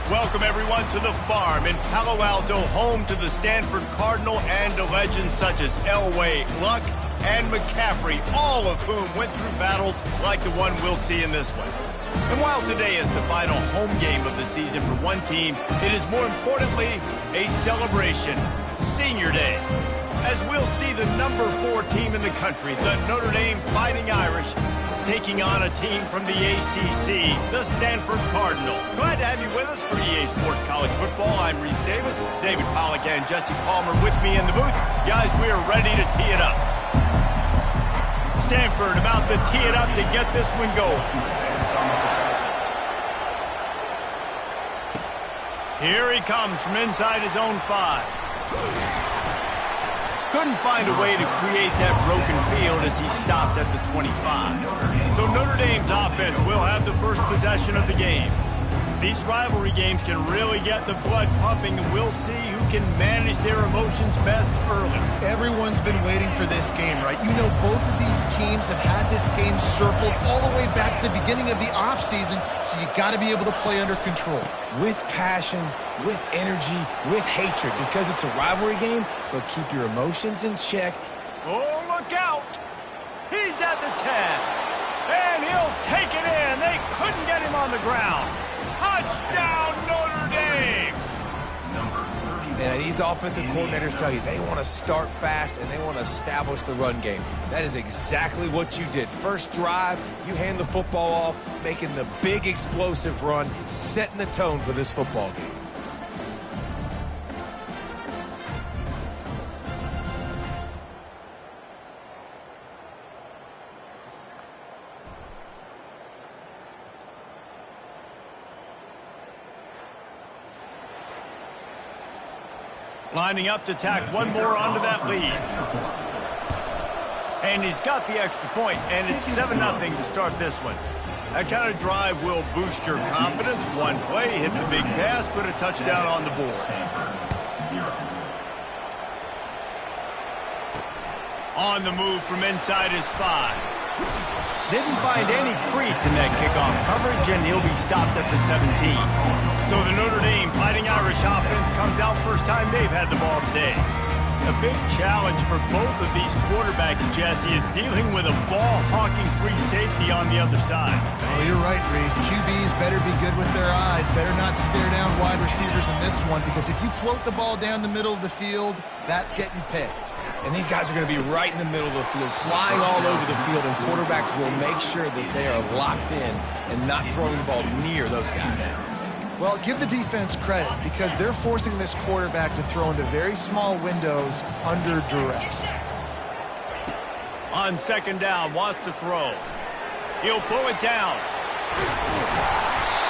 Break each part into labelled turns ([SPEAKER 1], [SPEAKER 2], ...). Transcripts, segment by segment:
[SPEAKER 1] Welcome, everyone, to the farm in Palo Alto, home to the Stanford Cardinal and to legends such as Elway, Luck, and McCaffrey, all of whom went through battles like the one we'll see in this one. And while today is the final home game of the season for one team, it is more importantly a celebration, Senior Day, as we'll see the number 4 team in the country, the Notre Dame Fighting Irish, taking on a team from the ACC, the Stanford Cardinal. Glad to have you with us for EA Sports College Football. I'm Reese Davis, David Pollack and Jesse Palmer with me in the booth. Guys, we are ready to tee it up. Stanford about to tee it up to get this one going. Here he comes from inside his own 5. Couldn't find a way to create that broken field as he stopped at the 25. So Notre Dame's offense will have the first possession of the game. These rivalry games can really get the blood pumping, and we'll see who can manage their emotions best early.
[SPEAKER 2] Everyone's been waiting for this game, right? You know, both of these teams have had this game circled all the way back to the beginning of the offseason, so you got to be able to play under control.
[SPEAKER 3] With passion, with energy, with hatred, because it's a rivalry game, but keep your emotions in check.
[SPEAKER 1] Oh, look out! He's at the 10, and he'll take it in. They couldn't get him on the ground. Touchdown, Notre Dame!
[SPEAKER 3] And these offensive coordinators tell you they want to start fast and they want to establish the run game. That is exactly what you did. First drive, you hand the football off, making the big explosive run, setting the tone for this football game.
[SPEAKER 1] Lining up to tack one more onto that lead. And he's got the extra point, and it's 7-0 to start this one. That kind of drive will boost your confidence. One play, hit the big pass, put a touchdown on the board. On the move from inside his 5. Didn't find any crease in that kickoff coverage, and he'll be stopped at the 17. So the Notre Dame Fighting Irish offense comes out first time they've had the ball today. A big challenge for both of these quarterbacks, Jesse, is dealing with a ball-hawking free safety on the other side.
[SPEAKER 2] Oh, you're right, Reese. QBs better be good with their eyes. Better not stare down wide receivers in this one, because if you float the ball down the middle of the field, that's getting picked.
[SPEAKER 3] And these guys are going to be right in the middle of the field, flying all over the field, and quarterbacks will make sure that they are locked in and not throwing the ball near those guys.
[SPEAKER 2] Well, give the defense credit, because they're forcing this quarterback to throw into very small windows under duress.
[SPEAKER 1] On second down, wants to throw. He'll pull it down.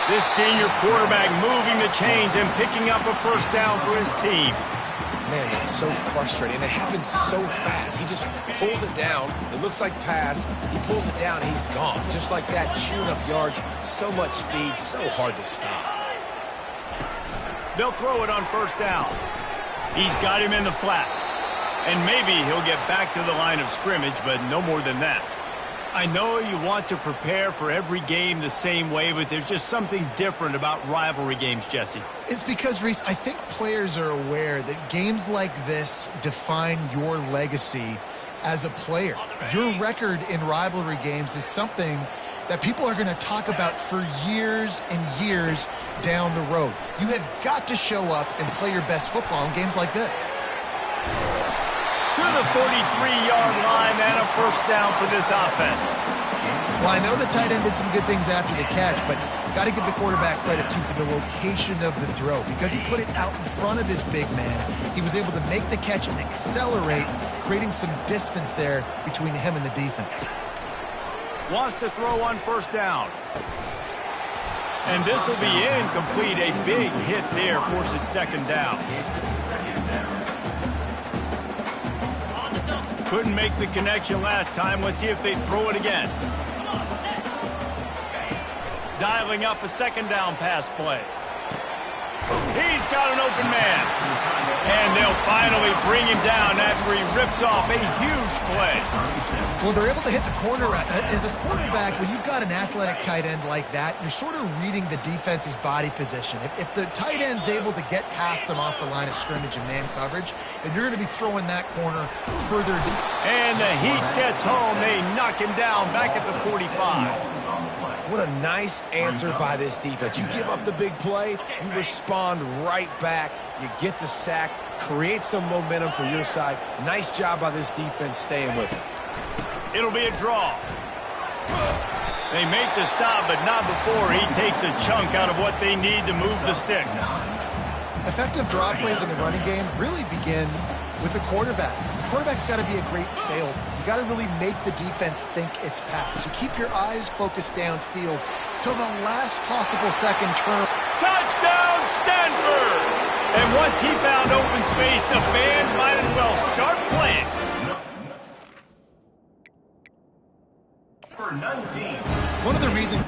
[SPEAKER 1] This senior quarterback moving the chains and picking up a first down for his team.
[SPEAKER 3] Man, that's so frustrating. And it happens so fast. He just pulls it down. It looks like pass. He pulls it down, and he's gone. Just like that, chewing up yards. So much speed, so hard to stop.
[SPEAKER 1] They'll throw it on first down. He's got him in the flat. And maybe he'll get back to the line of scrimmage, but no more than that. I know you want to prepare for every game the same way, but there's just something different about rivalry games, Jesse.
[SPEAKER 2] It's because, Reese, I think players are aware that games like this define your legacy as a player. Your record in rivalry games is something that people are going to talk about for years and years down the road. You have got to show up and play your best football in games like this.
[SPEAKER 1] To the 43-yard line and a first down for this offense.
[SPEAKER 2] Well, I know the tight end did some good things after the catch, but got to give the quarterback credit, too, for the location of the throw. Because he put it out in front of his big man, he was able to make the catch and accelerate, creating some distance there between him and the defense.
[SPEAKER 1] Wants to throw on first down. And this will be incomplete. A big hit there forces second down. Couldn't make the connection last time. Let's see if they throw it again. Dialing up a second down pass play. He's got an open man. And they'll finally bring him down after he rips off a huge play.
[SPEAKER 2] Well, they're able to hit the corner. As a quarterback, when you've got an athletic tight end like that, you're sort of reading the defense's body position. If the tight end's able to get past them off the line of scrimmage and man coverage, then you're going to be throwing that corner further deep.
[SPEAKER 1] And the heat gets home. They knock him down back at the 45.
[SPEAKER 3] What a nice answer by this defense. You give up the big play, you respond right back, you get the sack, create some momentum for your side. Nice job by this defense staying with it.
[SPEAKER 1] It'll be a draw. They make the stop, but not before he takes a chunk out of what they need to move the sticks.
[SPEAKER 2] Effective draw plays in the running game really begin with the quarterback. The quarterback's got to be a great salesman. You got to really make the defense think it's pass. You keep your eyes focused downfield till the last possible second turn.
[SPEAKER 1] Touchdown, Stanford! And once he found open space, the band might as well start playing.
[SPEAKER 4] For 19.
[SPEAKER 2] One of the reasons...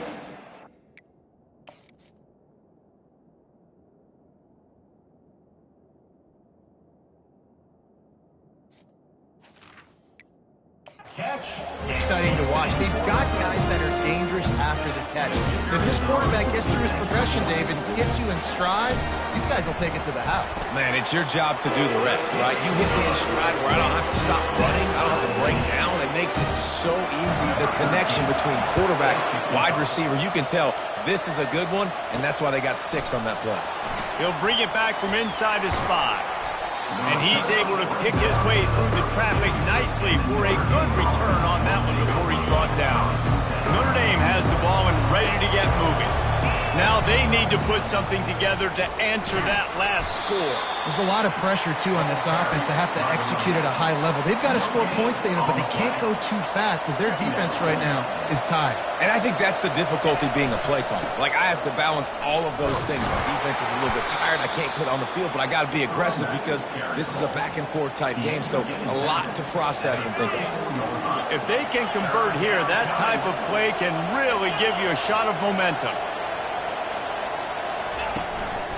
[SPEAKER 4] Catch.
[SPEAKER 2] exciting to watch. They've got guys that are dangerous after the catch. If this quarterback gets through his progression, David, gets you in stride, these guys will take it to the house.
[SPEAKER 3] Man, it's your job to do the rest, right? You hit me in stride where I don't have to stop running, I don't have to break down. It makes it so easy. The connection between quarterback, wide receiver, you can tell this is a good one, and that's why they got 6 on that play.
[SPEAKER 1] He'll bring it back from inside his 5. And he's able to pick his way through the traffic nicely for a good return on that one before he's brought down. Notre Dame has the ball and ready to get moving. Now they need to put something together to answer that last score.
[SPEAKER 2] There's a lot of pressure, too, on this offense to have to execute at a high level. They've got to score points, David, but they can't go too fast because their defense right now is tied.
[SPEAKER 3] And I think that's the difficulty being a play caller. Like, I have to balance all of those things. My defense is a little bit tired. I can't put on the field, but I got to be aggressive because this is a back-and-forth type game, so a lot to process and think about.
[SPEAKER 1] If they can convert here, that type of play can really give you a shot of momentum.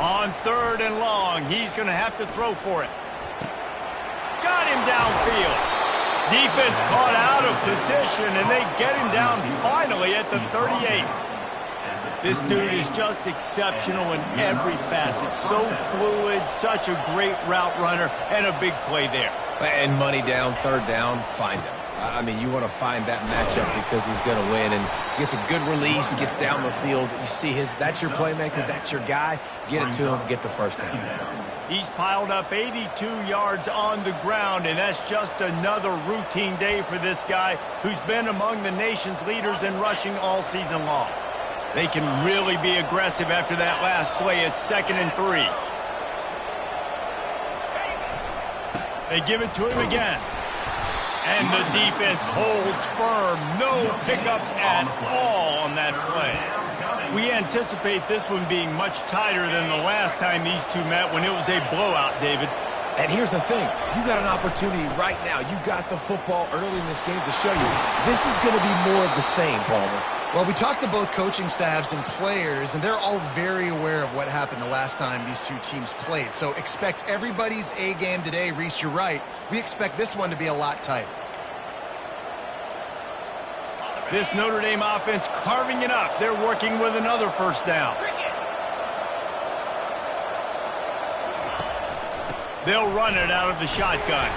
[SPEAKER 1] On 3rd and long, he's going to have to throw for it. Got him downfield. Defense caught out of position, and they get him down finally at the 38. This dude is just exceptional in every facet. So fluid, such a great route runner, and a big play there.
[SPEAKER 3] And money down, 3rd down, find him. I mean, you want to find that matchup because he's going to win and gets a good release, gets down the field. You see that's your playmaker, that's your guy. Get it to him, get the first down.
[SPEAKER 1] He's piled up 82 yards on the ground, and that's just another routine day for this guy who's been among the nation's leaders in rushing all season long. They can really be aggressive after that last play at 2nd and 3. They give it to him again. And the defense holds firm. No pickup at all on that play. We anticipate this one being much tighter than the last time these two met when it was a blowout, David.
[SPEAKER 3] And here's the thing. You got an opportunity right now. You got the football early in this game to show you this is going to be more of the same, Palmer.
[SPEAKER 2] Well, we talked to both coaching staffs and players, and they're all very aware of what happened the last time these two teams played. So expect everybody's A game today. Reese, you're right. We expect this one to be a lot tighter.
[SPEAKER 1] This Notre Dame offense carving it up. They're working with another first down. They'll run it out of the shotgun.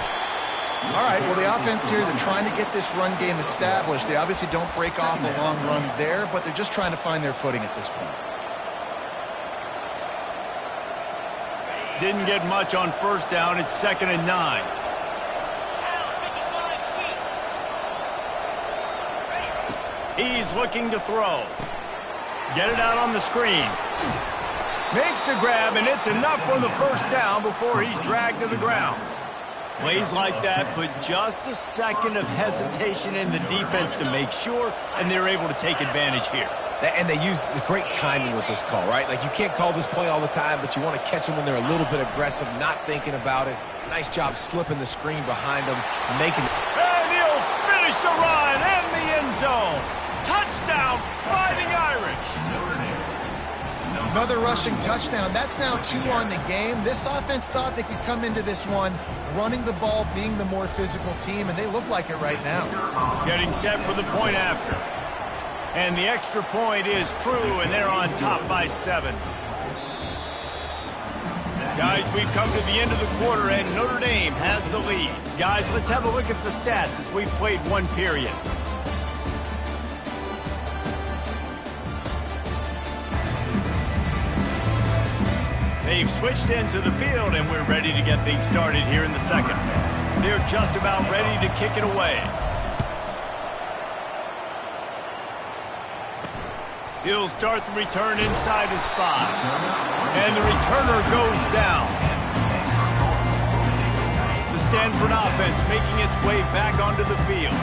[SPEAKER 2] All right, well, the offense here, they're trying to get this run game established. They obviously don't break off a long run there, but they're just trying to find their footing at this point.
[SPEAKER 1] Didn't get much on first down. It's 2nd and 9. He's looking to throw. Get it out on the screen. Makes the grab, and it's enough for the first down before he's dragged to the ground. Plays like that put just a second of hesitation in the defense to make sure, and they're able to take advantage here.
[SPEAKER 3] And they use the great timing with this call, right? Like, you can't call this play all the time, but you want to catch them when they're a little bit aggressive, not thinking about it. Nice job slipping the screen behind them, making it.
[SPEAKER 1] And he'll finish the run in the end zone. Touchdown, Fighting Irish.
[SPEAKER 2] Another rushing touchdown. That's now 2 on the game. This offense thought they could come into this one running the ball, being the more physical team, and they look like it right now.
[SPEAKER 1] Getting set for the point after. And the extra point is true, and they're on top by 7. Guys, we've come to the end of the quarter, and Notre Dame has the lead. Guys, let's have a look at the stats as we've played 1 period. They've switched into the field, and we're ready to get things started here in the second. They're just about ready to kick it away. He'll start the return inside his 5. And the returner goes down. The Stanford offense making its way back onto the field.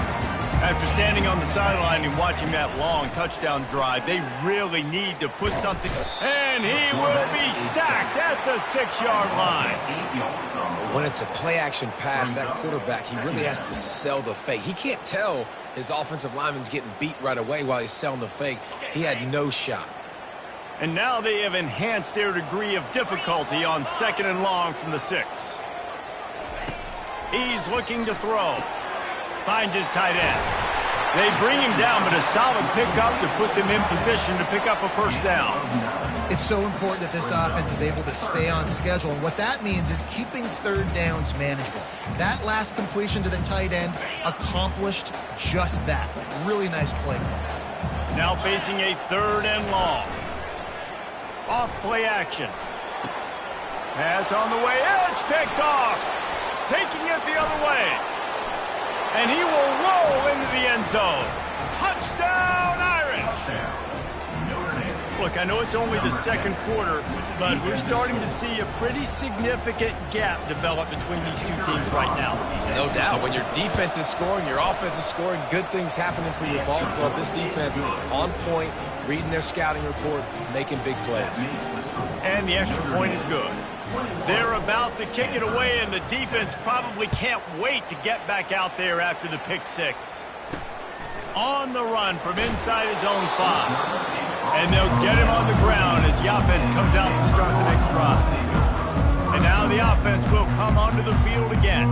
[SPEAKER 1] After standing on the sideline and watching that long touchdown drive, they really need to put something. And he will be sacked at the 6-yard line.
[SPEAKER 3] When it's a play-action pass, that quarterback, he really has to sell the fake. He can't tell his offensive lineman's getting beat right away while he's selling the fake. He had no shot.
[SPEAKER 1] And now they have enhanced their degree of difficulty on 2nd and long from the 6. He's looking to throw. Finds his tight end. They bring him down, but a solid pickup to put them in position to pick up a first down.
[SPEAKER 2] It's so important that this offense is able to stay on schedule, and what that means is keeping 3rd downs manageable. That last completion to the tight end accomplished just that. Really nice play.
[SPEAKER 1] Now facing a 3rd and long. Off play action. Pass on the way. It's picked off. Taking it the other way. And he will roll into the end zone. Touchdown, Irish! Look, I know it's only the 2nd quarter, but we're starting to see a pretty significant gap develop between these 2 teams right now.
[SPEAKER 3] No doubt. When your defense is scoring, your offense is scoring, good things happening for your ball club. This defense on point, reading their scouting report, making big plays.
[SPEAKER 1] And the extra point is good. They're about to kick it away, and the defense probably can't wait to get back out there after the pick 6. On the run from inside his own 5. And they'll get him on the ground as the offense comes out to start the next drive. And now the offense will come onto the field again.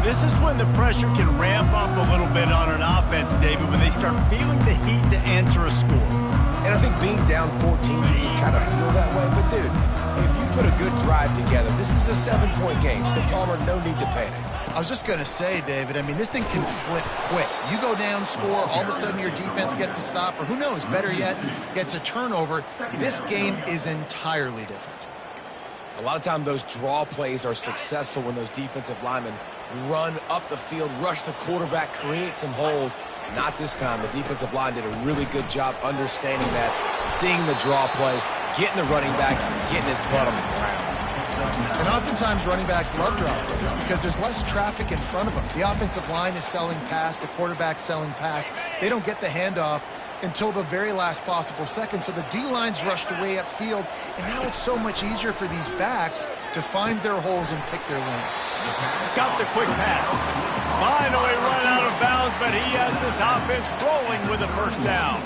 [SPEAKER 1] This is when the pressure can ramp up a little bit on an offense, David, when they start feeling the heat to answer a score.
[SPEAKER 3] And I think being down 14, you can kind of feel that way. But, dude, if you put a good drive together, this is a 7-point game. So, Palmer, no need to panic.
[SPEAKER 2] I was just going to say, David, I mean, this thing can flip quick. You go down, score, all of a sudden your defense gets a stop, or who knows, better yet, gets a turnover. This game is entirely different.
[SPEAKER 3] A lot of times those draw plays are successful when those defensive linemen run up the field, rush the quarterback, create some holes. Not this time. The defensive line did a really good job understanding that, seeing the draw play, getting the running back, getting his butt on the ground.
[SPEAKER 2] And oftentimes running backs love draw plays because there's less traffic in front of them. The offensive line is selling pass, the quarterback's selling pass. They don't get the handoff until the very last possible second. So the D-line's rushed away upfield, and now it's so much easier for these backs to find their holes and pick their lanes.
[SPEAKER 1] Got the quick pass. Finally run out of bounds, but he has this offense rolling with a first down.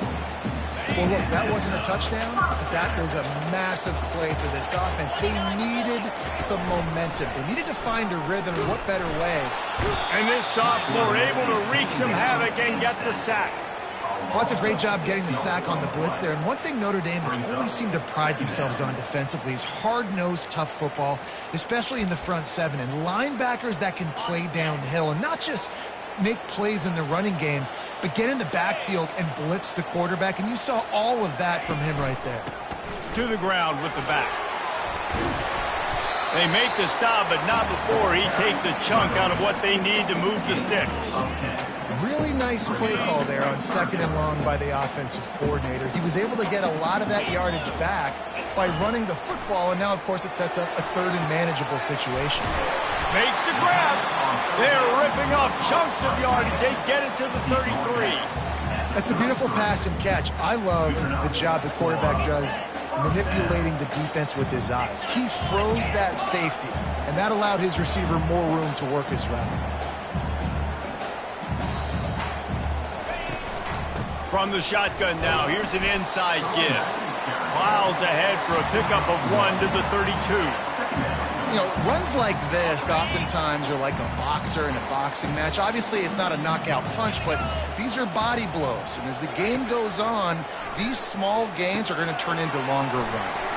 [SPEAKER 2] Well, look, that wasn't a touchdown, but that was a massive play for this offense. They needed some momentum. They needed to find a rhythm, and what better way?
[SPEAKER 1] And this sophomore able to wreak some havoc and get the sack.
[SPEAKER 2] Well, that's a great job getting the sack on the blitz there. And one thing Notre Dame has always seemed to pride themselves on defensively is hard-nosed, tough football, especially in the front 7. And linebackers that can play downhill and not just make plays in the running game, but get in the backfield and blitz the quarterback. And you saw all of that from him right there.
[SPEAKER 1] To the ground with the back. They make the stop, but not before he takes a chunk out of what they need to move the sticks.
[SPEAKER 2] Really nice play call there on 2nd and long by the offensive coordinator. He was able to get a lot of that yardage back by running the football, and now, of course, it sets up a 3rd and manageable situation.
[SPEAKER 1] Makes the grab. They're ripping off chunks of yardage. They get it to the 33.
[SPEAKER 2] That's a beautiful pass and catch. I love the job the quarterback does manipulating the defense with his eyes. He froze that safety, and that allowed his receiver more room to work his route. From
[SPEAKER 1] the shotgun now, here's an inside give. plows ahead for a pickup of 1 to the 32.
[SPEAKER 2] You know, runs like this oftentimes are like a boxer in a boxing match. Obviously, it's not a knockout punch, but these are body blows. And as the game goes on, these small gains are going to turn into longer runs.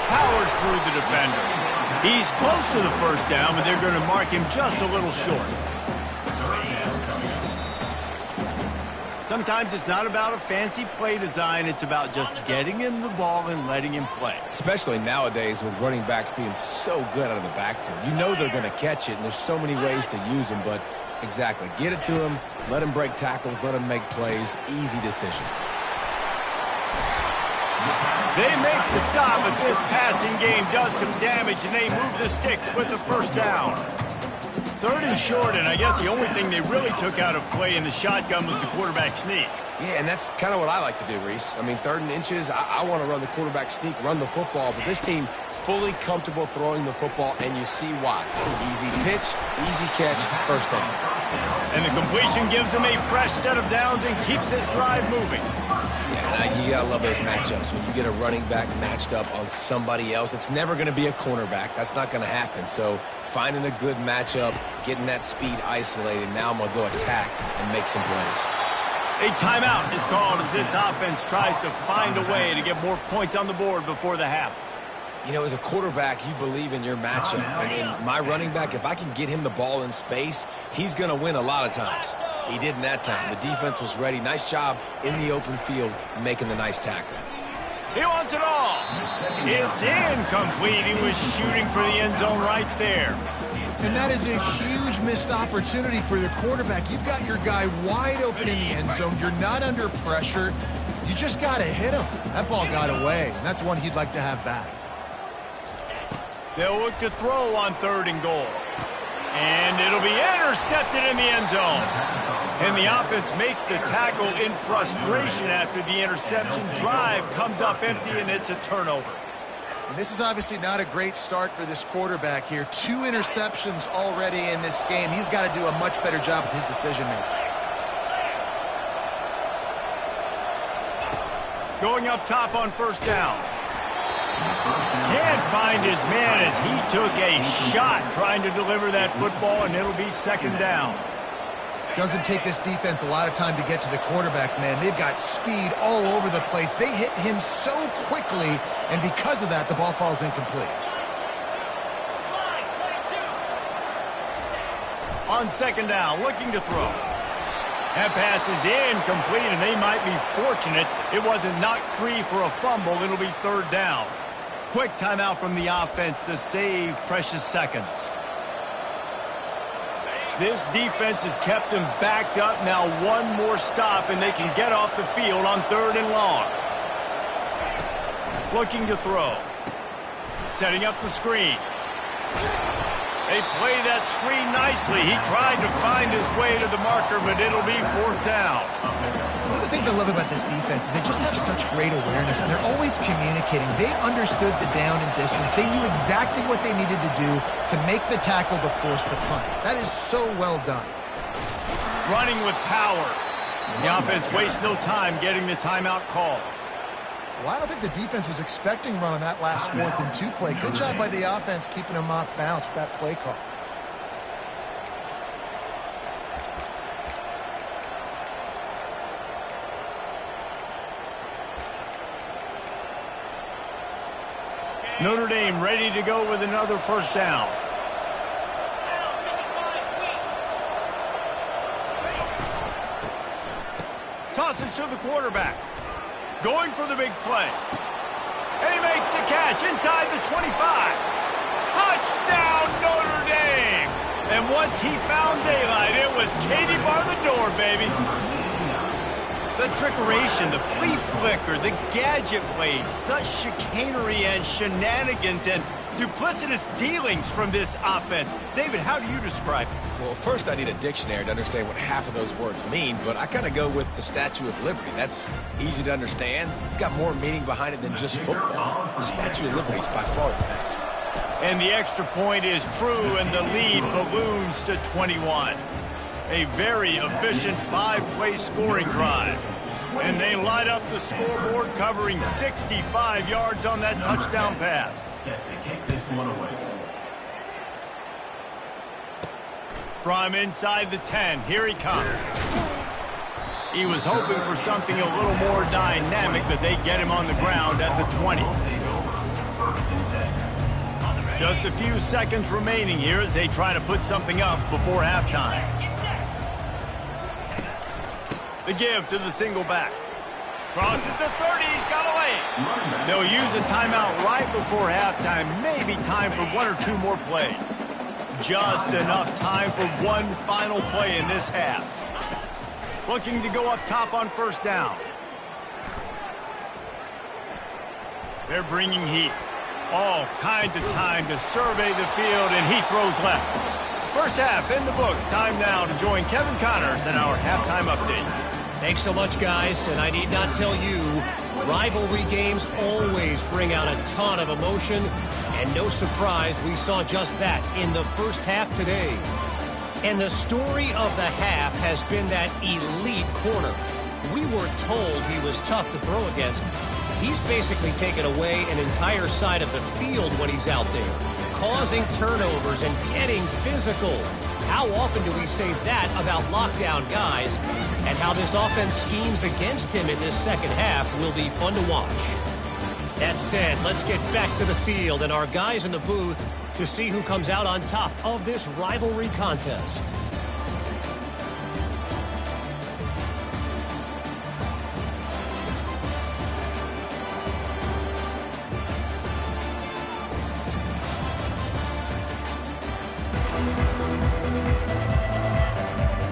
[SPEAKER 1] Powers through the defender. He's close to the first down, but they're going to mark him just a little short. Sometimes it's not about a fancy play design. It's about just getting him the ball and letting him play.
[SPEAKER 3] Especially nowadays with running backs being so good out of the backfield. You know they're going to catch it, and there's so many ways to use them. But exactly, get it to him, let him break tackles, let him make plays. Easy decision.
[SPEAKER 1] They make the stop, but this passing game does some damage, and they move the sticks with the first down. 3rd and short, and I guess the only thing they really took out of play in the shotgun was the quarterback sneak.
[SPEAKER 3] Yeah, and that's kind of what I like to do, Reese. I mean, 3rd and inches, I want to run the quarterback sneak, run the football, but this team fully comfortable throwing the football, and you see why. Easy pitch, easy catch, first down.
[SPEAKER 1] And the completion gives them a fresh set of downs and keeps this drive moving.
[SPEAKER 3] Yeah, you gotta love those matchups. When you get a running back matched up on somebody else, it's never going to be a cornerback. That's not going to happen. So finding a good matchup, getting that speed isolated, now I'm going to go attack and make some plays.
[SPEAKER 1] A timeout is called as this offense tries to find a way to get more points on the board before the half.
[SPEAKER 3] You know, as a quarterback, you believe in your matchup. And in my running back, if I can get him the ball in space, he's going to win a lot of times. He did in that time. The defense was ready. Nice job in the open field making the nice tackle.
[SPEAKER 1] He wants it all. It's incomplete. He was shooting for the end zone right there.
[SPEAKER 2] And that is a huge missed opportunity for the quarterback. You've got your guy wide open in the end zone. You're not under pressure. You just got to hit him. That ball got away, and that's one he'd like to have back.
[SPEAKER 1] They'll look to throw on 3rd and goal. And it'll be intercepted in the end zone. And the offense makes the tackle in frustration after the interception. Drive comes up empty, and it's a turnover.
[SPEAKER 2] And this is obviously not a great start for this quarterback here. 2 interceptions already in this game. He's got to do a much better job with his decision-making.
[SPEAKER 1] Going up top on first down. Can't find his man as he took a shot trying to deliver that football, and it'll be 2nd down.
[SPEAKER 2] Doesn't take this defense a lot of time to get to the quarterback, man. They've got speed all over the place. They hit him so quickly, and because of that, the ball falls incomplete.
[SPEAKER 1] On 2nd down, looking to throw. That pass is incomplete, and they might be fortunate it wasn't knocked free for a fumble. It'll be 3rd down. Quick timeout from the offense to save precious seconds. This defense has kept them backed up. Now one more stop, and they can get off the field on 3rd and long. Looking to throw. Setting up the screen. They play that screen nicely. He tried to find his way to the marker, but it'll be 4th down.
[SPEAKER 2] One of the things I love about this defense is they just have such great awareness, and they're always communicating. They understood the down and distance. They knew exactly what they needed to do to make the tackle to force the punt. That is so well done.
[SPEAKER 1] Running with power. The offense wastes no time getting the timeout called.
[SPEAKER 2] Well, I don't think the defense was expecting run on that last 4th and 2 play. Good job by the offense keeping them off balance with that play call.
[SPEAKER 1] Notre Dame ready to go with another first down. Tosses to the quarterback. Going for the big play. And he makes the catch inside the 25. Touchdown, Notre Dame! And once he found daylight, it was Katie bar the door, baby. The trickeration, the flea flicker, the gadget plays, such chicanery and shenanigans and duplicitous dealings from this offense. David, how do you describe it?
[SPEAKER 3] Well, first I need a dictionary to understand what half of those words mean, but I kind of go with the Statue of Liberty. That's easy to understand. It's got more meaning behind it than just football. The Statue of Liberty is by far the best.
[SPEAKER 1] And the extra point is true, and the lead balloons to 21. A very efficient 5-play scoring drive. And they light up the scoreboard, covering 65 yards on that touchdown pass.
[SPEAKER 4] Set to kick this one away.
[SPEAKER 1] From inside the 10, here he comes. He was hoping for something a little more dynamic, but they get him on the ground at the 20. Just a few seconds remaining here as they try to put something up before halftime. The give to the single back. Crosses the 30, he's got a lane. They'll use a timeout right before halftime, maybe time for one or two more plays. Just enough time for one final play in this half. Looking to go up top on first down. They're bringing heat. All kinds of time to survey the field, and he throws left. First half in the books. Time now to join Kevin Connors in our halftime update.
[SPEAKER 5] Thanks so much, guys, and I need not tell you, rivalry games always bring out a ton of emotion, and no surprise, we saw just that in the first half today. And the story of the half has been that elite corner. We were told he was tough to throw against. He's basically taken away an entire side of the field when he's out there, causing turnovers and getting physical. How often do we say that about lockdown guys? And how this offense schemes against him in this second half will be fun to watch. That said, let's get back to the field and our guys in the booth to see who comes out on top of this rivalry contest.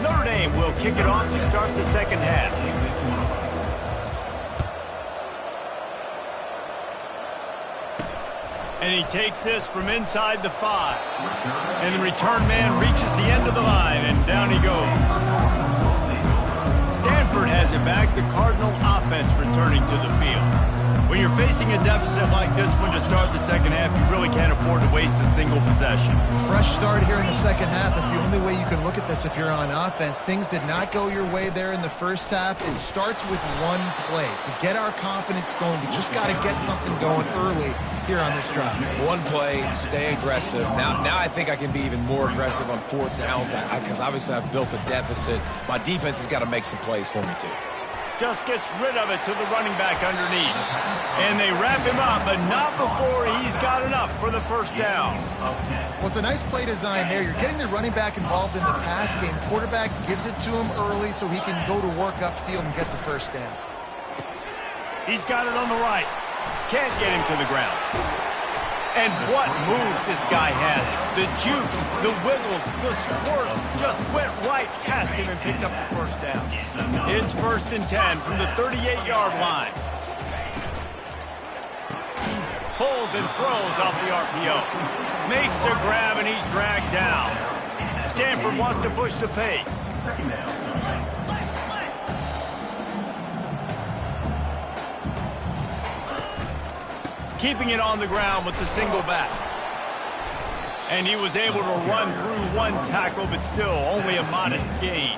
[SPEAKER 1] Notre Dame will kick it off to start the second half. And he takes this from inside the 5. And the return man reaches the end of the line, and down he goes. Stanford has it back, the Cardinal offense returning to the field. When you're facing a deficit like this one to start the second half, you really can't afford to waste a single possession.
[SPEAKER 2] Fresh start here in the second half. That's the only way you can look at this if you're on offense. Things did not go your way there in the first half. It starts with one play. To get our confidence going, we just got to get something going early here on this drive.
[SPEAKER 3] One play, stay aggressive. Now I think I can be even more aggressive on fourth downs because obviously I've built a deficit. My defense has got to make some plays for me too.
[SPEAKER 1] Just gets rid of it to the running back underneath. And they wrap him up, but not before he's got enough for the first down.
[SPEAKER 2] Well, it's a nice play design there. You're getting the running back involved in the pass game. Quarterback gives it to him early so he can go to work upfield and get the first down.
[SPEAKER 1] He's got it on the right. Can't get him to the ground. And what moves this guy has. The jukes, the wiggles, the squirts just went right past him and picked up the first down. It's 1st and 10 from the 38-yard line. Pulls and throws off the RPO. Makes a grab and he's dragged down. Stanford wants to push the pace. Keeping it on the ground with the single back. And he was able to run through one tackle, but still only a modest gain.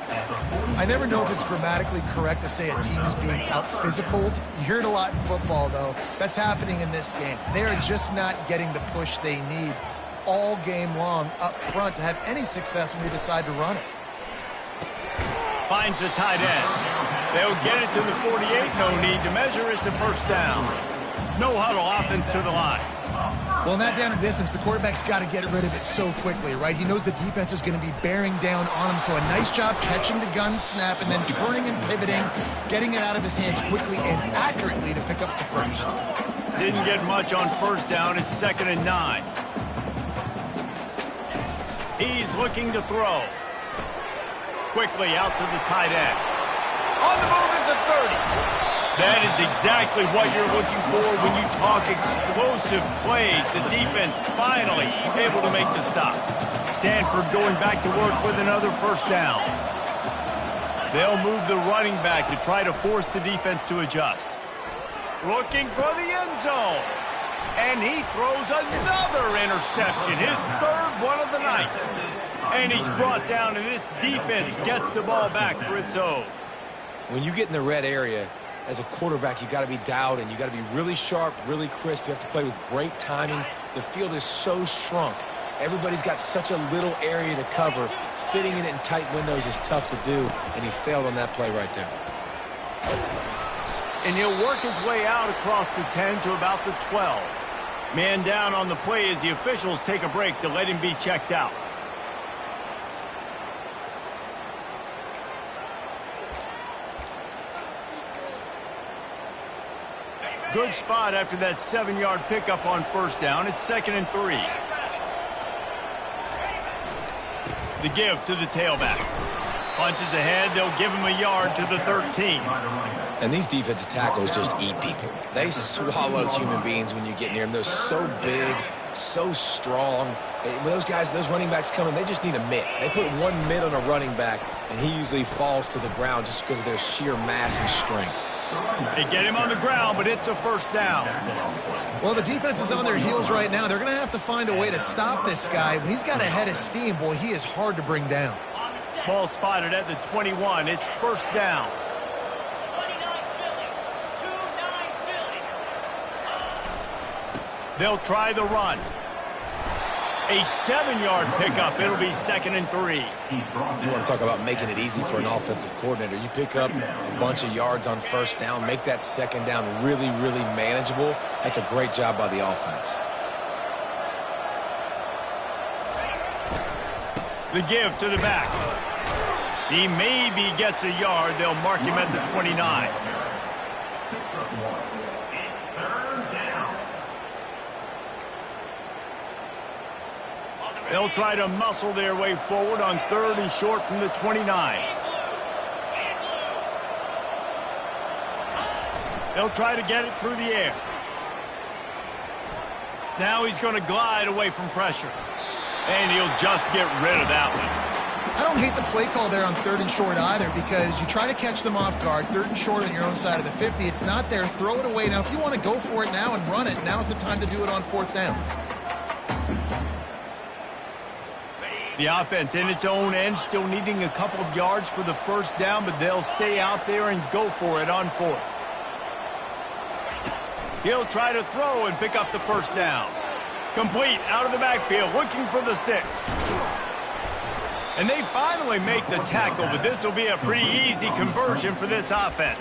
[SPEAKER 2] I never know if it's grammatically correct to say a team is being out-physicaled. You hear it a lot in football, though. That's happening in this game. They are just not getting the push they need all game long up front to have any success when they decide to run it.
[SPEAKER 1] Finds the tight end. They'll get it to the 48. No need to measure. It's a first down. No huddle offense to the line.
[SPEAKER 2] Well, in that down and distance, the quarterback's got to get rid of it so quickly, right? He knows the defense is going to be bearing down on him, so a nice job catching the gun snap and then turning and pivoting, getting it out of his hands quickly and accurately to pick up the first.
[SPEAKER 1] Didn't get much on first down. It's 2nd and 9. He's looking to throw. Quickly out to the tight end. On the move at the 30. That is exactly what you're looking for when you talk explosive plays. The defense finally able to make the stop. Stanford going back to work with another first down. They'll move the running back to try to force the defense to adjust. Looking for the end zone. And he throws another interception, his 3rd one of the night. And he's brought down, and this defense gets the ball back for its own.
[SPEAKER 3] When you get in the red area, as a quarterback, you got to be dialed in. You got to be really sharp, really crisp. You have to play with great timing. The field is so shrunk. Everybody's got such a little area to cover. Fitting it in tight windows is tough to do, and he failed on that play right there.
[SPEAKER 1] And he'll work his way out across the 10 to about the 12. Man down on the play as the officials take a break to let him be checked out. Good spot after that 7-yard pickup on first down. It's 2nd and 3. The give to the tailback. Punches ahead. They'll give him a yard to the 13.
[SPEAKER 3] And these defensive tackles just eat people. They swallow human beings when you get near them. They're so big, so strong. When those guys, those running backs come in, they just need a mitt. They put one mitt on a running back, and he usually falls to the ground just because of their sheer mass and strength.
[SPEAKER 1] They get him on the ground, but it's a first down.
[SPEAKER 2] Well, the defense is on their heels right now. They're going to have to find a way to stop this guy. When he's got a head of steam, boy, he is hard to bring down.
[SPEAKER 1] Ball spotted at the 21. It's first down. They'll try the run. A 7-yard pickup. It'll be 2nd and 3.
[SPEAKER 3] You want to talk about making it easy for an offensive coordinator. You pick up a bunch of yards on first down, make that second down really, really manageable. That's a great job by the offense.
[SPEAKER 1] The give to the back. He maybe gets a yard. They'll mark him at the 29. They'll try to muscle their way forward on 3rd and short from the 29. They'll try to get it through the air. Now he's going to glide away from pressure. And he'll just get rid of that one.
[SPEAKER 2] I don't hate the play call there on 3rd and short either, because you try to catch them off guard. 3rd and short on your own side of the 50. It's not there. Throw it away. Now, if you want to go for it now and run it, now's the time to do it on 4th down.
[SPEAKER 1] The offense in its own end, still needing a couple of yards for the first down, but they'll stay out there and go for it on 4th. He'll try to throw and pick up the first down. Complete out of the backfield, looking for the sticks. And they finally make the tackle, but this will be a pretty easy conversion for this offense.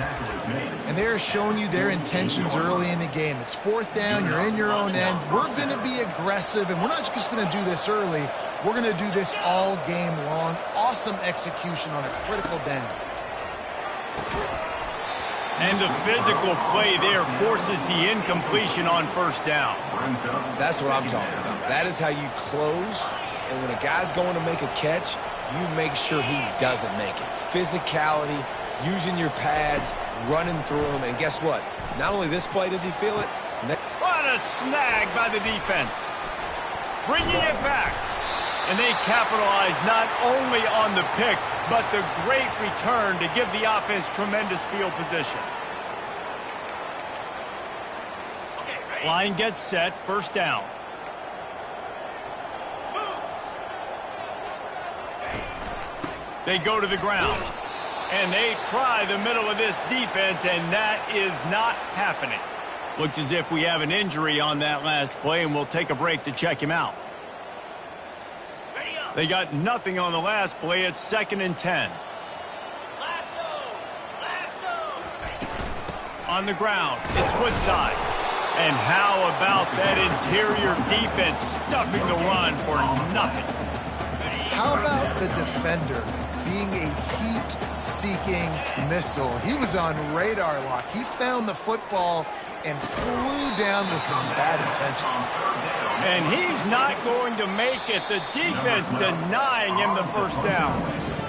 [SPEAKER 2] And they're showing you their intentions early in the game. It's 4th down, you're in your own end. We're going to be aggressive, and we're not just going to do this early. We're going to do this all game long. Awesome execution on a critical down.
[SPEAKER 1] And the physical play there forces the incompletion on first down.
[SPEAKER 3] That's what I'm talking about. That is how you close. And when a guy's going to make a catch, you make sure he doesn't make it. Physicality, using your pads, running through them. And guess what? Not only this play does he feel it.
[SPEAKER 1] What a snag by the defense. Bringing it back. And they capitalize not only on the pick, but the great return to give the offense tremendous field position. Line gets set, first down. They go to the ground. And they try the middle of this defense, and that is not happening. Looks as if we have an injury on that last play, and we'll take a break to check him out. They got nothing on the last play. It's 2nd and 10. On the ground, it's Woodside. And how about that interior defense stuffing the run for nothing?
[SPEAKER 2] How about the defender being a heat-seeking missile? He was on radar lock. He found the football and flew down with some bad intentions.
[SPEAKER 1] And he's not going to make it. The defense denying him the first down.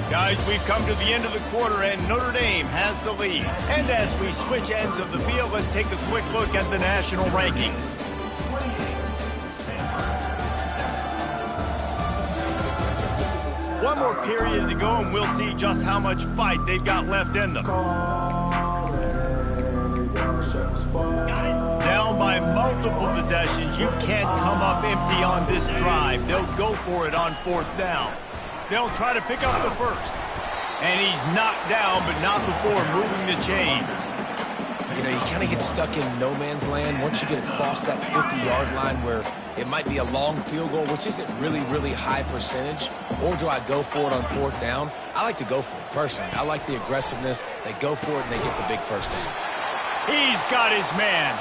[SPEAKER 1] Guys, we've come to the end of the quarter, and Notre Dame has the lead. And as we switch ends of the field, let's take a quick look at the national rankings. One more period to go, and we'll see just how much fight they've got left in them. Down by multiple possessions, you can't come up empty on this drive. They'll go for it on 4th down. They'll try to pick up the first. And he's knocked down, but not before moving the chains.
[SPEAKER 3] You know, you kind of get stuck in no man's land once you get across that 50-yard line where it might be a long field goal, which isn't really high percentage. Or do I go for it on 4th down? I like to go for it, personally. I like the aggressiveness. They go for it, and they get the big first down.
[SPEAKER 1] He's got his man.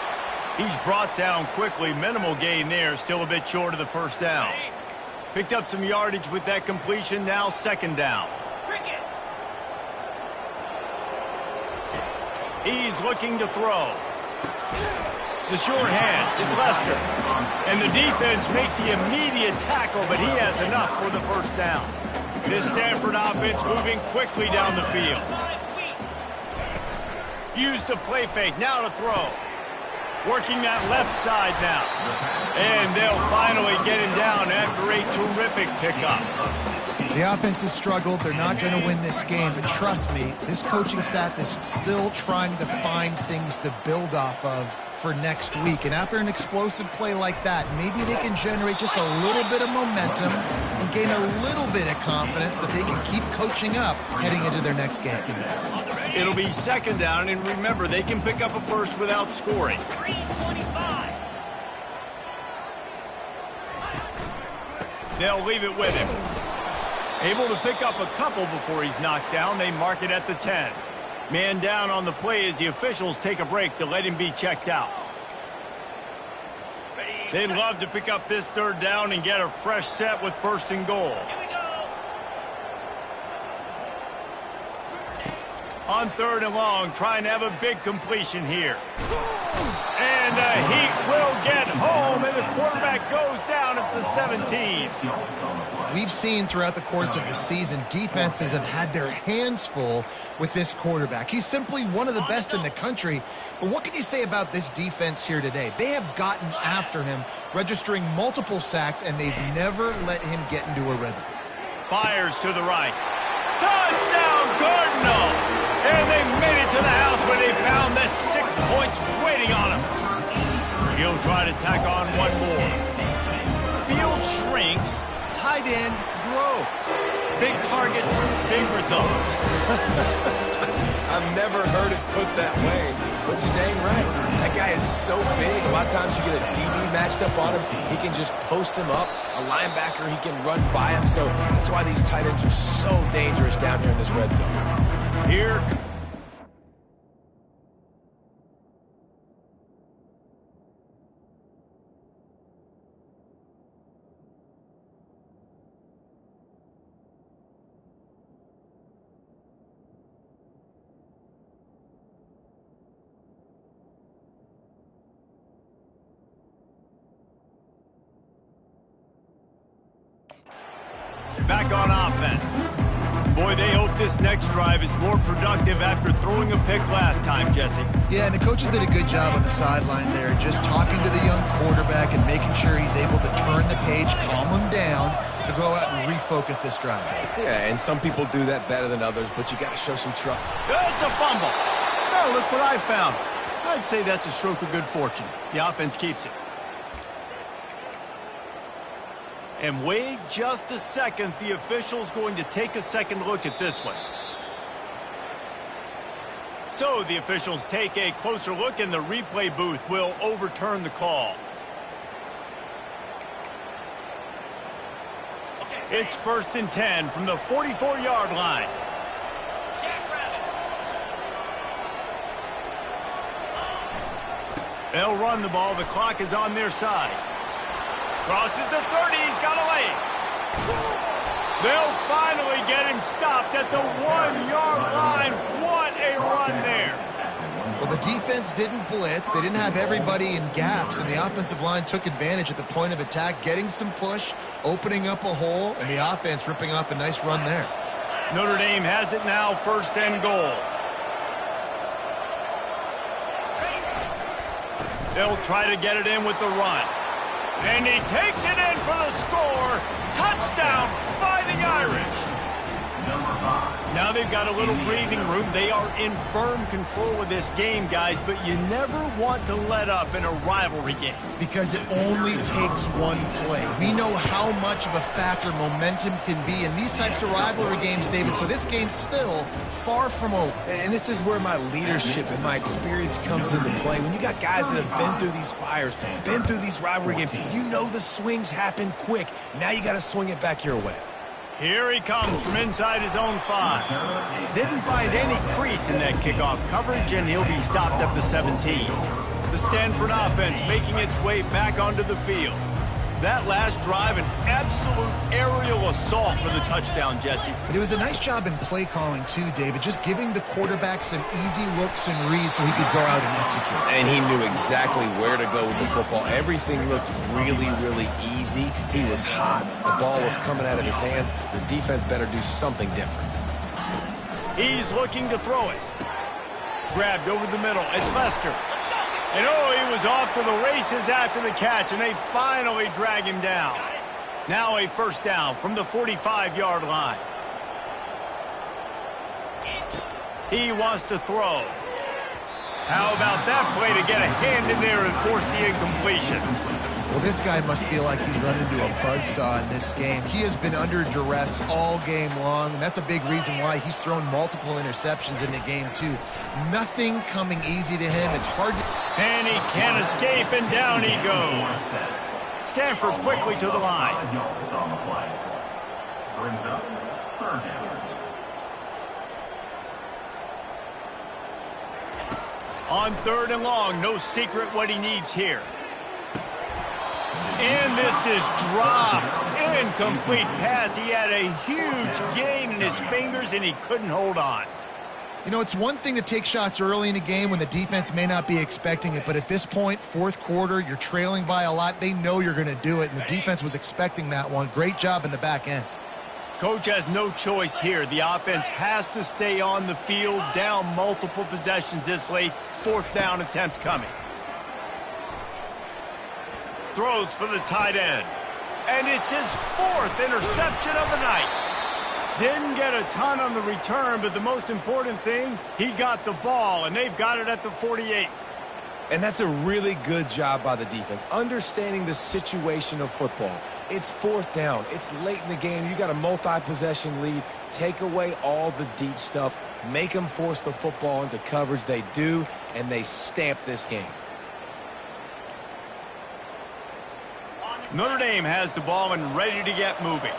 [SPEAKER 1] He's brought down quickly. Minimal gain there, still a bit short of the first down. Picked up some yardage with that completion, now 2nd down. He's looking to throw. The short hands, it's Lester. And the defense makes the immediate tackle, but he has enough for the first down. This Stanford offense moving quickly down the field. Use the play fake, now to throw. Working that left side now. And they'll finally get him down after a terrific pickup.
[SPEAKER 2] The offense has struggled. They're not going to win this game. But trust me, this coaching staff is still trying to find things to build off of for next week. And after an explosive play like that, maybe they can generate just a little bit of momentum and gain a little bit of confidence that they can keep coaching up heading into their next game.
[SPEAKER 1] It'll be 2nd down, and remember, they can pick up a first without scoring.
[SPEAKER 5] 3:25.
[SPEAKER 1] They'll leave it with him. Able to pick up a couple before he's knocked down. They mark it at the 10. Man down on the play as the officials take a break to let him be checked out. They'd love to pick up this 3rd down and get a fresh set with 1st and goal. On 3rd and long, trying to have a big completion here. And the Heat will get home, and the quarterback goes down at the 17.
[SPEAKER 2] We've seen throughout the course of the season, defenses have had their hands full with this quarterback. He's simply one of the best in the country. But what can you say about this defense here today? They have gotten after him, registering multiple sacks, and they've never let him get into a rhythm.
[SPEAKER 1] Fires to the right. Touchdown, Cardinal! And they made it to the house where they found that 6 points waiting on him. He'll try to tack on one more. Field shrinks, tight end grows. Big targets, big results.
[SPEAKER 3] I've never heard it put that way, but you're dang right. That guy is so big. A lot of times you get a DB matched up on him. He can just post him up. A linebacker, he can run by him. So that's why these tight ends are so dangerous down here in this red zone.
[SPEAKER 1] Here. Back on offense. Boy, they hope this next drive is more productive after throwing a pick last time, Jesse.
[SPEAKER 2] Yeah, and the coaches did a good job on the sideline there, just talking to the young quarterback and making sure he's able to turn the page, calm him down, to go out and refocus this drive.
[SPEAKER 3] Yeah, and some people do that better than others, but you got to show some truck.
[SPEAKER 1] It's a fumble. Oh, look what I found. I'd say that's a stroke of good fortune. The offense keeps it. And wait just a second. The official's going to take a second look at this one. So the officials take a closer look, and the replay booth will overturn the call. It's 1st and 10 from the 44-yard line. They'll run the ball. The clock is on their side. Crosses the 30. He's got a lane. They'll finally get him stopped at the 1-yard line. What a run there.
[SPEAKER 2] Well, the defense didn't blitz. They didn't have everybody in gaps, and the offensive line took advantage at the point of attack, getting some push, opening up a hole, and the offense ripping off a nice run there.
[SPEAKER 1] Notre Dame has it now, 1st and goal. They'll try to get it in with the run. And he takes it in for the score. Touchdown, Fighting Irish. Now they they've got a little breathing room. They are in firm control of this game, guys, but you never want to let up in a rivalry game.
[SPEAKER 2] Because it only takes one play. We know how much of a factor momentum can be in these types of rivalry games, David, so this game's still far from over.
[SPEAKER 3] And this is where my leadership and my experience comes into play. When you got guys that have been through these fires, been through these rivalry games, you know the swings happen quick. Now you got to swing it back your way.
[SPEAKER 1] Here he comes from inside his own 5. Didn't find any crease in that kickoff coverage, and he'll be stopped at the 17. The Stanford offense making its way back onto the field. That last drive, an absolute aerial assault for the touchdown, Jesse.
[SPEAKER 2] But it was a nice job in play calling too, David, just giving the quarterback some easy looks and reads so he could go out and execute.
[SPEAKER 3] And he knew exactly where to go with the football. Everything looked really, really easy. He was hot. The ball was coming out of his hands. The defense better do something different.
[SPEAKER 1] He's looking to throw it. Grabbed over the middle. It's Lester. And he was off to the races after the catch, and they finally drag him down. Now a first down from the 45-yard line. He wants to throw. How about that play to get a hand in there and force the incompletion?
[SPEAKER 2] Well, this guy must feel like he's run into a buzzsaw in this game. He has been under duress all game long, and that's a big reason why he's thrown multiple interceptions in the game, too. Nothing coming easy to him. It's hard to...
[SPEAKER 1] And he can't escape, and down he goes. Stanford quickly to the line.
[SPEAKER 4] Brings up third down.
[SPEAKER 1] On 3rd and long, no secret what he needs here. And this is dropped. Incomplete pass. He had a huge gain in his fingers, and he couldn't hold on.
[SPEAKER 2] You know, it's one thing to take shots early in a game when the defense may not be expecting it, but at this point, 4th quarter, you're trailing by a lot. They know you're going to do it, and the defense was expecting that one. Great job in the back end.
[SPEAKER 1] Coach has no choice here. The offense has to stay on the field, down multiple possessions this late. 4th down attempt coming. Throws for the tight end. And it's his 4th interception of the night. Didn't get a ton on the return, but the most important thing, he got the ball, and they've got it at the 48.
[SPEAKER 3] And that's a really good job by the defense, understanding the situation of football. It's 4th down. It's late in the game. You got a multi-possession lead. Take away all the deep stuff. Make them force the football into coverage. They do, and they stamp this game.
[SPEAKER 1] Notre Dame has the ball and ready to get moving.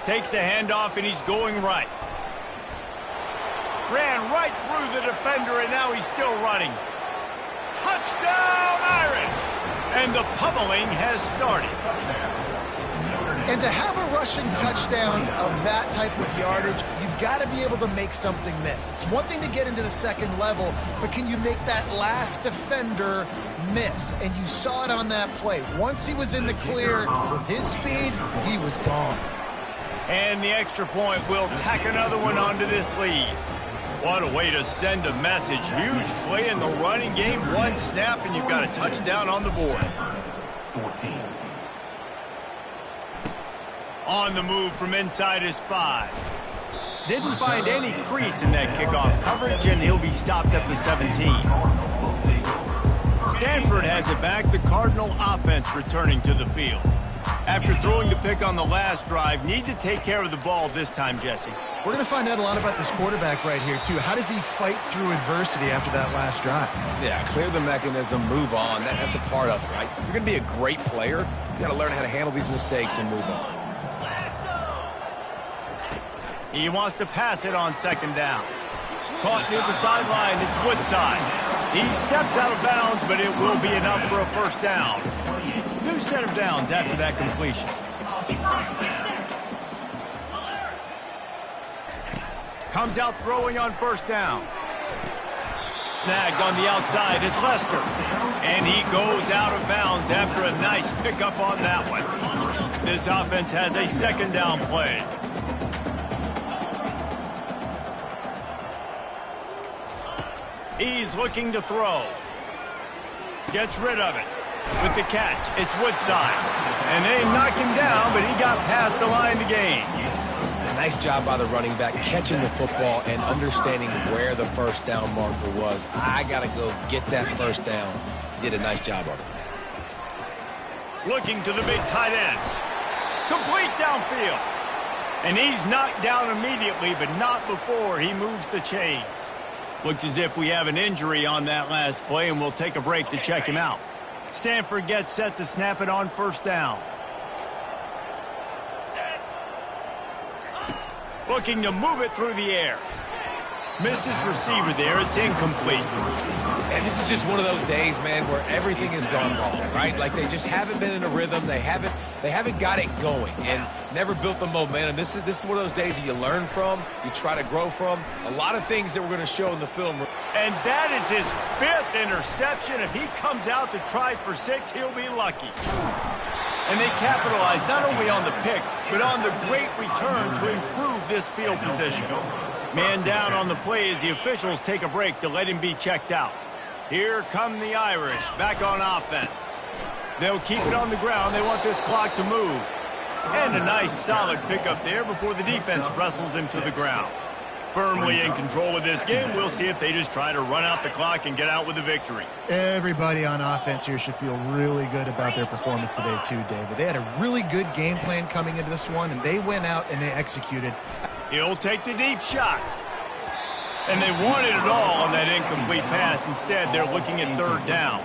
[SPEAKER 1] Takes the handoff, and he's going right. Ran right through the defender, and now he's still running. Touchdown, Irish! And the pummeling has started.
[SPEAKER 2] And to have a rushing touchdown of that type of yardage, you've got to be able to make something miss. It's one thing to get into the 2nd level, but can you make that last defender miss? And you saw it on that play. Once he was in the clear with his speed, he was gone.
[SPEAKER 1] And the extra point will tack another one onto this lead. What a way to send a message. Huge play in the running game. One snap, and you've got a touchdown on the board.
[SPEAKER 4] 14.
[SPEAKER 1] On the move from inside his 5. Didn't find any crease in that kickoff coverage, and he'll be stopped at the 17. Stanford has it back. The Cardinal offense returning to the field. After throwing the pick on the last drive, need to take care of the ball this time, Jesse.
[SPEAKER 2] We're going to find out a lot about this quarterback right here, too. How does he fight through adversity after that last drive?
[SPEAKER 3] Yeah, clear the mechanism, move on. That's a part of it, right? If you're going to be a great player, you got to learn how to handle these mistakes and move on.
[SPEAKER 1] He wants to pass it on 2nd down. Caught near the sideline. It's Woodside. He steps out of bounds, but it will be enough for a first down. New set of downs after that completion. Comes out throwing on 1st down. Snagged on the outside. It's Lester. And he goes out of bounds after a nice pickup on that one. This offense has a 2nd down play. He's looking to throw. Gets rid of it. With the catch, it's Woodside. And they knock him down, but he got past the line to gain. And
[SPEAKER 3] Nice job by the running back, catching the football and understanding where the first down marker was. I got to go get that first down. He did a nice job of it.
[SPEAKER 1] Looking to the big tight end. Complete downfield. And he's knocked down immediately, but not before he moves the chains. Looks as if we have an injury on that last play, and we'll take a break to check him out. Stanford gets set to snap it on first down. Looking to move it through the air. Missed his receiver there. It's incomplete.
[SPEAKER 3] And this is just one of those days, man, where everything has gone wrong, right? Like they just haven't been in a rhythm. They haven't got it going and never built the momentum. This is one of those days that you learn from, you try to grow from. A lot of things that we're going to show in the film.
[SPEAKER 1] And that is his 5th interception. If he comes out to try for 6, he'll be lucky. And they capitalize not only on the pick, but on the great return to improve this field position. Man down on the play as the officials take a break to let him be checked out. Here come the Irish back on offense. They'll keep it on the ground. They want this clock to move. And a nice solid pickup there before the defense wrestles him to the ground. Firmly in control of this game. We'll see if they just try to run out the clock and get out with a victory.
[SPEAKER 2] Everybody on offense here should feel really good about their performance today too, David. They had a really good game plan coming into this one, and they went out and they executed.
[SPEAKER 1] He'll take the deep shot. And they wanted it all on that incomplete pass. Instead, they're looking at third down.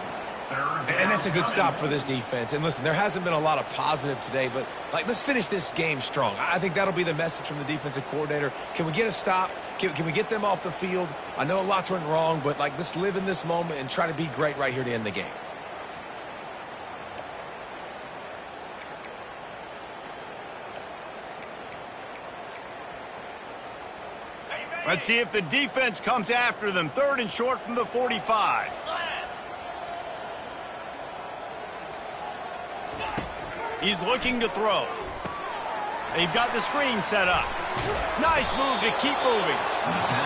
[SPEAKER 3] And that's a good stop for this defense. And listen, there hasn't been a lot of positive today, but let's finish this game strong. I think that'll be the message from the defensive coordinator. Can we get a stop? Can we get them off the field? I know lots went wrong, but let's live in this moment and try to be great right here to end the game.
[SPEAKER 1] Let's see if the defense comes after them. 3rd and short from the 45. He's looking to throw. They've got the screen set up. Nice move to keep moving.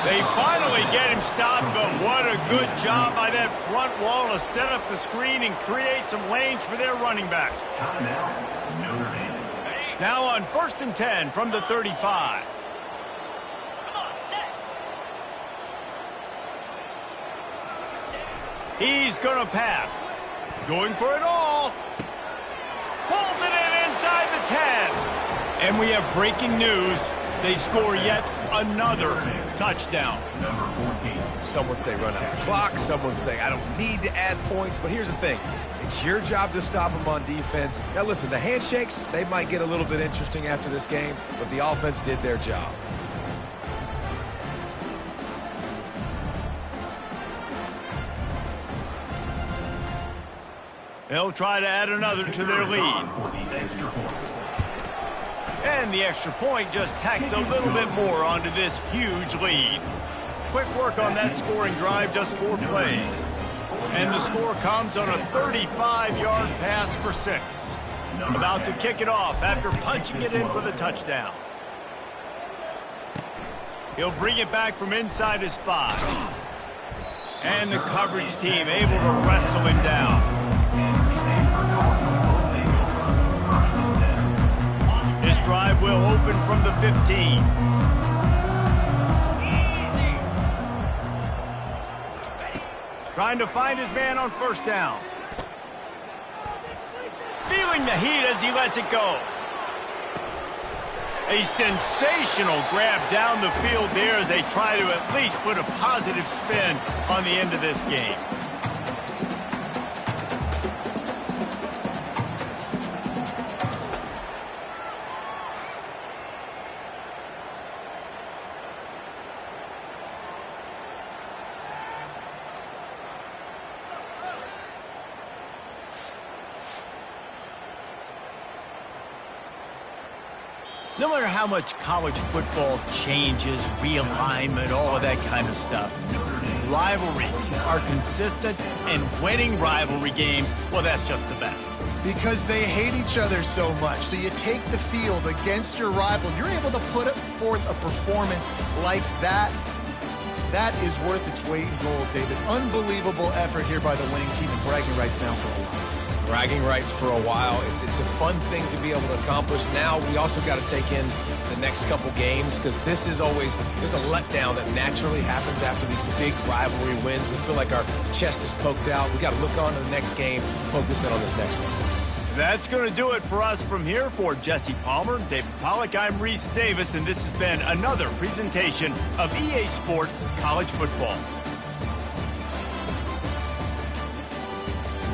[SPEAKER 1] They finally get him stopped, but what a good job by that front wall to set up the screen and create some lanes for their running back. Now on 1st and 10 from the 35. He's going to pass. Going for it all. Pulls it in inside the 10. And we have breaking news. They score yet another touchdown.
[SPEAKER 3] Some would say run out the clock. Some would say I don't need to add points. But here's the thing. It's your job to stop them on defense. Now, listen, the handshakes, they might get a little bit interesting after this game, but the offense did their job.
[SPEAKER 1] They'll try to add another to their lead. And the extra point just tacks a little bit more onto this huge lead. Quick work on that scoring drive, just 4 plays. And the score comes on a 35-yard pass for 6. About to kick it off after punching it in for the touchdown. He'll bring it back from inside his 5. And the coverage team able to wrestle him down. This drive will open from the 15. Trying to find his man on first down. Feeling the heat as he lets it go. A sensational grab down the field there as they try to at least put a positive spin on the end of this game. No matter how much college football changes, realignment, all of that kind of stuff, rivalries are consistent, and winning rivalry games, well, that's just the best.
[SPEAKER 2] Because they hate each other so much. So you take the field against your rival. You're able to put forth a performance like that. That is worth its weight in gold, David. Unbelievable effort here by the winning team, and bragging rights now for a while.
[SPEAKER 3] bragging rights for a while. It's a fun thing to be able to accomplish. Now we also got to take in the next couple games, because this is always, there's a letdown that naturally happens after these big rivalry wins. We feel like our chest is poked out. We got to look on to the next game, focus in on this next one.
[SPEAKER 1] That's going to do it for us from here. For Jesse Palmer, David Pollack, I'm Reese Davis, and this has been another presentation of EA Sports College Football.